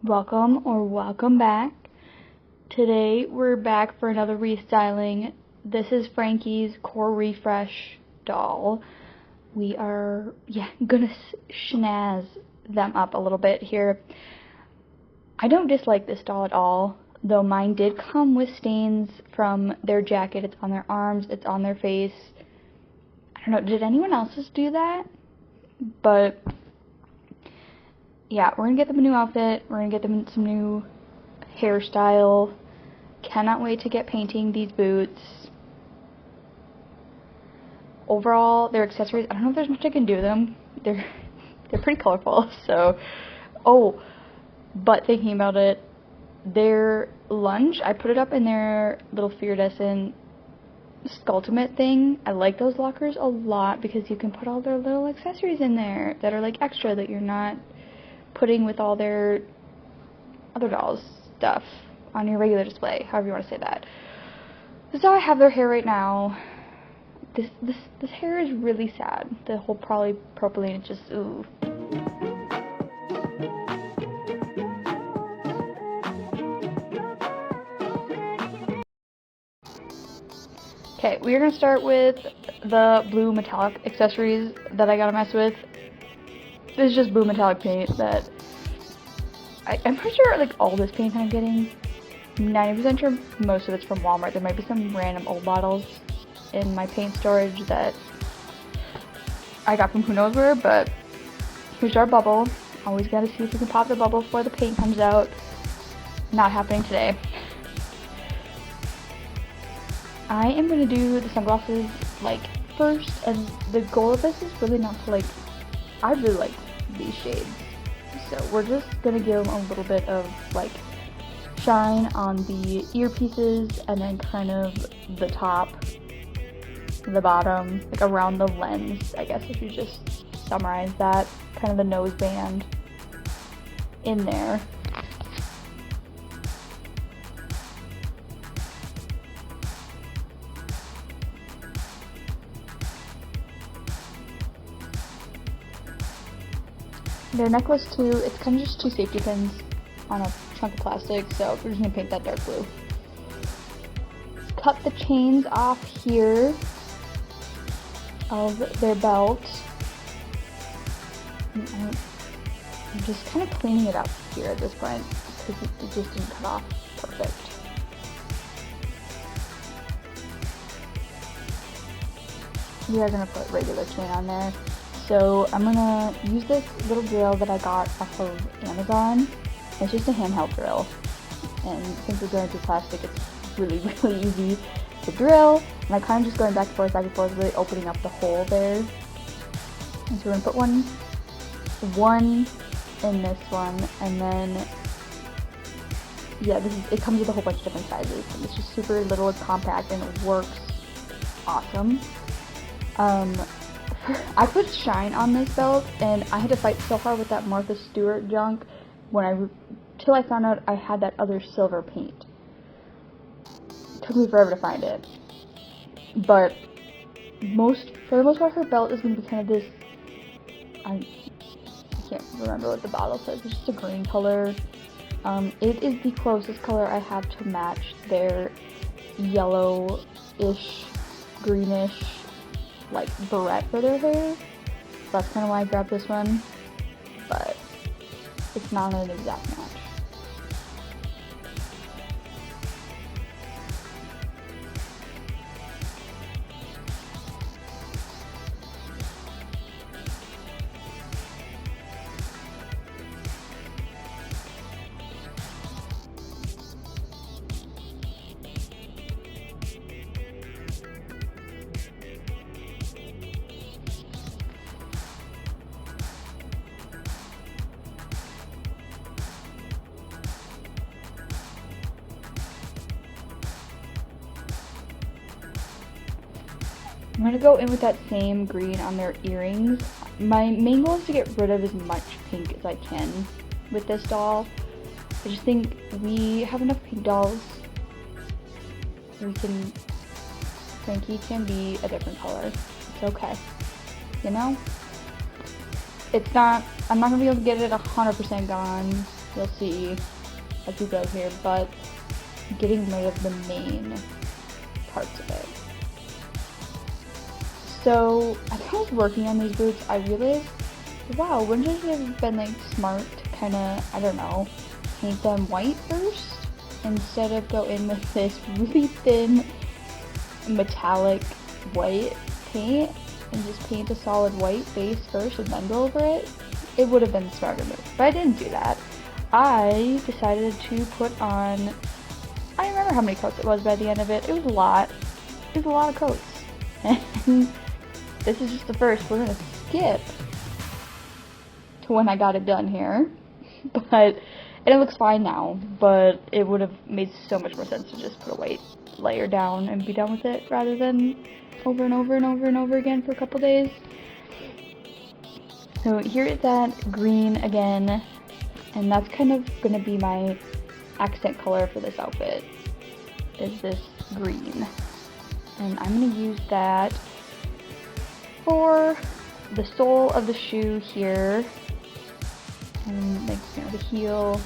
Welcome or welcome back. Today we're back for another restyling. This is Frankie's Core Refresh doll. We are, gonna schnazz them up a little bit here. I don't dislike this doll at all, though mine did come with stains from their jacket. It's on their arms, it's on their face. I don't know, did anyone else's do that? But yeah, we're gonna get them a new outfit, we're gonna get them some new hairstyle. Cannot wait to get painting these boots. Overall, their accessories, I don't know if there's much I can do with them. They're pretty colorful, so. Oh, but thinking about it, their lunch, I put it up in their little Iridescent Skulltimate thing. I like those lockers a lot because you can put all their little accessories in there that are like extra that you're not putting with all their other dolls stuff on your regular display, however you want to say that. This is how I have their hair right now. This hair is really sad. The whole polypropylene is just ooh. Okay, we're gonna start with the blue metallic accessories that I gotta mess with. This is just blue metallic paint that I'm pretty sure like all this paint I'm getting, 90% sure most of it's from Walmart. There might be some random old bottles in my paint storage that I got from who knows where, but here's our bubble. Always gotta see if we can pop the bubble before the paint comes out. Not happening today. I am gonna do the sunglasses like first, and the goal of this is really not to like, I really like these shades. So we're just gonna give them a little bit of like shine on the earpieces and then kind of the top, the bottom, like around the lens, I guess if you just summarize that, kind of the nose band in there. Their necklace too, it's kind of just two safety pins on a chunk of plastic, so we're just gonna paint that dark blue. Cut the chains off here of their belt. I'm just kind of cleaning it up here at this point because it just didn't cut off perfect. We are gonna put regular chain on there. So I'm gonna use this little drill that I got off of Amazon. It's just a handheld drill, and since we're going through plastic, it's really easy to drill. And I'm kind of just going back and forth, really opening up the hole there. And so we're gonna put one in this one, and then yeah, it comes with a whole bunch of different sizes. And it's just super little, it's compact, and it works awesome. I put shine on this belt, and I had to fight so hard with that Martha Stewart junk till I found out I had that other silver paint. It took me forever to find it. But for the most part, her belt is going to be kind of this, I can't remember what the bottle says, it's just a green color. It is the closest color I have to match their yellow-ish, greenish, like barrette for their hair. So that's kind of why I grabbed this one, but it's not an exact match. I'm going to go in with that same green on their earrings. My main goal is to get rid of as much pink as I can with this doll. I just think we have enough pink dolls. Frankie can be a different color. It's okay. You know? I'm not going to be able to get it 100% gone You'll see as we go here, but getting rid of the main parts of it. So as I was working on these boots, I realized, wow, wouldn't it have been like smart to kind of, I don't know, paint them white first instead of go in with this really thin metallic white paint and just paint a solid white base first and then go over it? It would have been a smarter move, but I didn't do that. I decided to put on, I don't remember how many coats it was by the end of it. It was a lot. It was a lot of coats. And this is just the first. We're going to skip to when I got it done here. And it looks fine now, but it would have made so much more sense to just put a white layer down and be done with it rather than over and over and over and over again for a couple days. So here is that green again, and that's kind of going to be my accent color for this outfit, is this green. And I'm going to use that for the sole of the shoe here, and like, you know, the heel.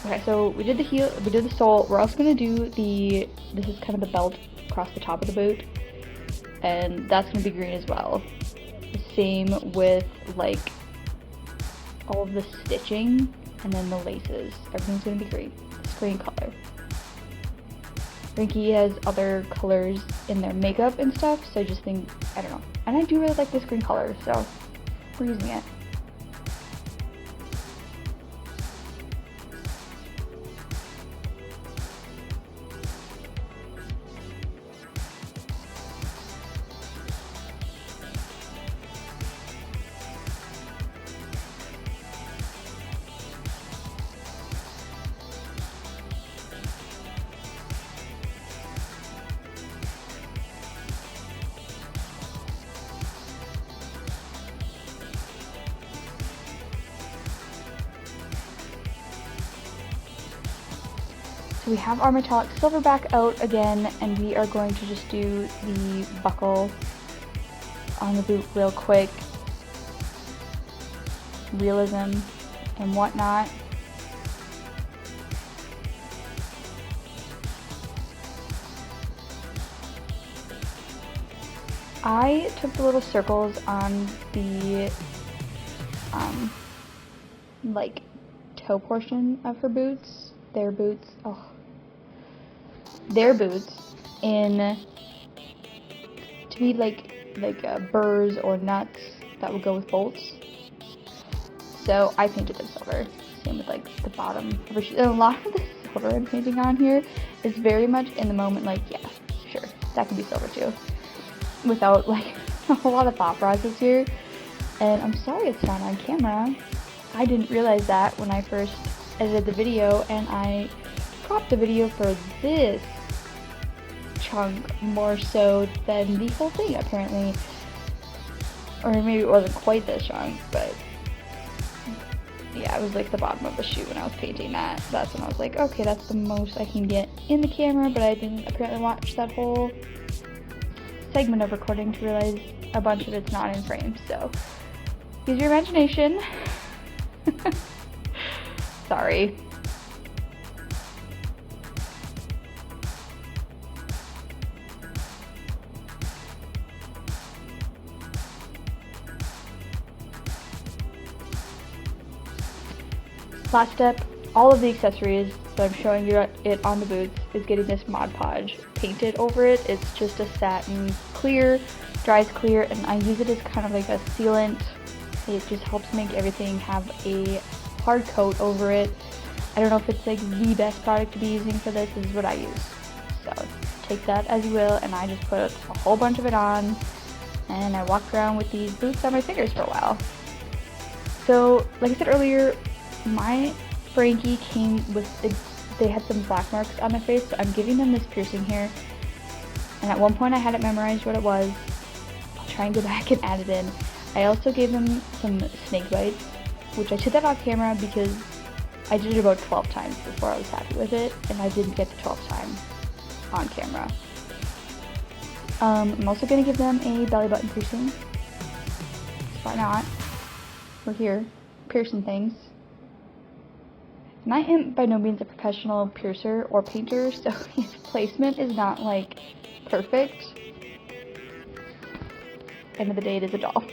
Okay, so we did the heel, we did the sole. We're also gonna do this is kind of the belt across the top of the boot, and that's gonna be green as well. Same with like all of the stitching and then the laces. Everything's gonna be green. It's green color. Frankie has other colors in their makeup and stuff, so I just think, I don't know. And I do really like this green color, so we're using it. So we have our metallic silver back out again, and we are going to just do the buckle on the boot real quick. Realism and whatnot. I took the little circles on the like toe portion of her boots, their boots in to be like burrs or nuts that would go with bolts. So I painted them silver. Same with like the bottom of her shoe. And a lot of the silver I'm painting on here is very much in the moment, like, yeah, sure, that can be silver too, without like a whole lot of thought process here. And I'm sorry it's not on camera. I didn't realize that when I first edited the video, and I cropped the video for this chunk more so than the whole thing apparently. Or maybe it wasn't quite this chunk, but yeah, it was like the bottom of the shoe when I was painting that. That's when I was like, okay, that's the most I can get in the camera, but I didn't apparently watch that whole segment of recording to realize a bunch of it's not in frame, so use your imagination. Sorry. Last step, all of the accessories that I'm showing you it on the boots is getting this Mod Podge painted over it. It's just a satin clear, dries clear, and I use it as kind of like a sealant. It just helps make everything have a hard coat over it. I don't know if it's like the best product to be using for this. This is what I use. So take that as you will, and I just put a whole bunch of it on, and I walked around with these boots on my fingers for a while. So like I said earlier, my Frankie came with, they had some black marks on their face, so I'm giving them this piercing here. And at one point I had it memorized what it was. I'll try and go back and add it in. I also gave them some snake bites, which I took that off camera because I did it about 12 times before I was happy with it, and I didn't get the 12th time on camera. I'm also going to give them a belly button piercing. Why not? We're here, piercing things. And I am by no means a professional piercer or painter, so his placement is not like perfect. End of the day, it is a doll.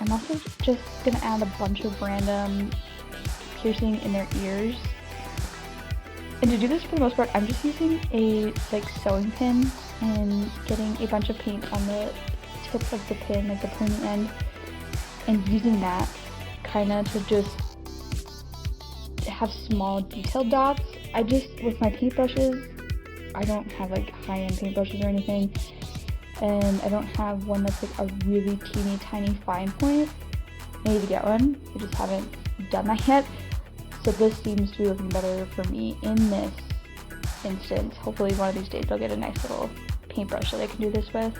I'm also just gonna add a bunch of random piercing in their ears. And to do this, for the most part, I'm just using a like sewing pin and getting a bunch of paint on the tip of the pin, like the pointy end, and using that kind of to just have small detailed dots. I just, with my paintbrushes, I don't have like high-end paintbrushes or anything, and I don't have one that's like a really teeny tiny fine point. I need to get one. I just haven't done that yet. So this seems to be looking better for me in this instance. Hopefully one of these days I'll get a nice little paintbrush that I can do this with.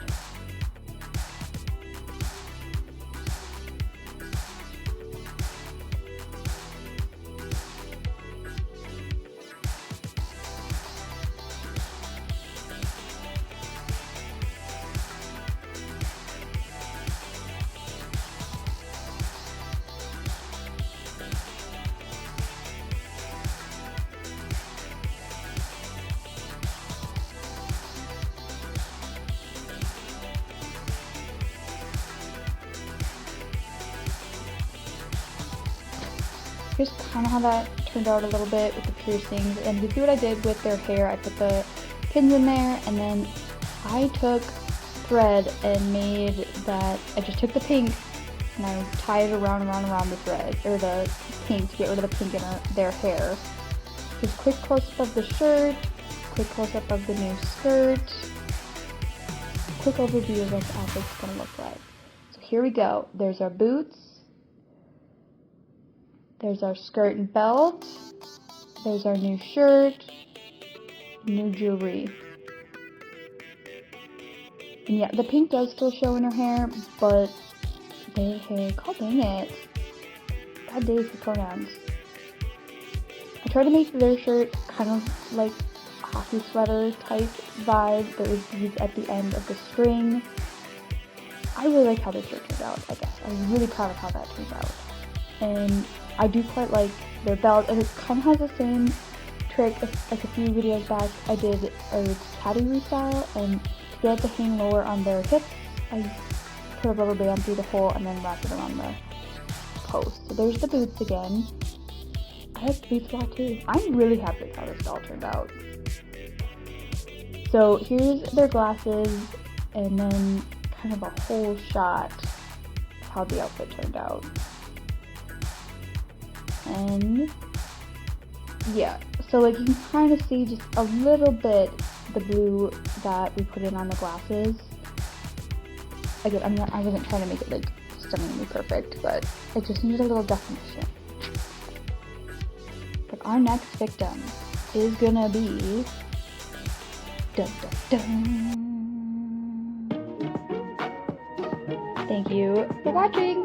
Here's kind of how that turned out a little bit with the piercings, and you see what I did with their hair. I put the pins in there, and then I took thread and made that, I just took the pink and I tied it around the thread, or the pink, to get rid of the pink in their hair. Just quick close-up of the shirt, quick close-up of the new skirt, quick overview of what the outfit's gonna look like. So here we go. There's our boots. There's our skirt and belt. There's our new shirt, new jewelry. And yeah, the pink does still show in her hair, but their hair, god dang it. Bad days for pronouns. I tried to make their shirt kind of like a hockey sweater type vibe. There was these at the end of the string. I really like how this shirt turned out, I guess. I'm really proud of how that turned out. And I do quite like their belt, and it kind of has the same trick as like a few videos back I did a caddy restyle, and to get it to hang lower on their hips, I put a rubber band through the hole and then wrap it around the post. So there's the boots again. I like the boots a lot too. I'm really happy with how this doll turned out. So here's their glasses, and then kind of a whole shot of how the outfit turned out. And yeah, so like you can kind of see just a little bit the blue that we put in on the glasses. Again, I wasn't trying to make it like stunningly perfect, but it just needed a little definition. But our next victim is gonna be dun dun dun. Thank you for watching.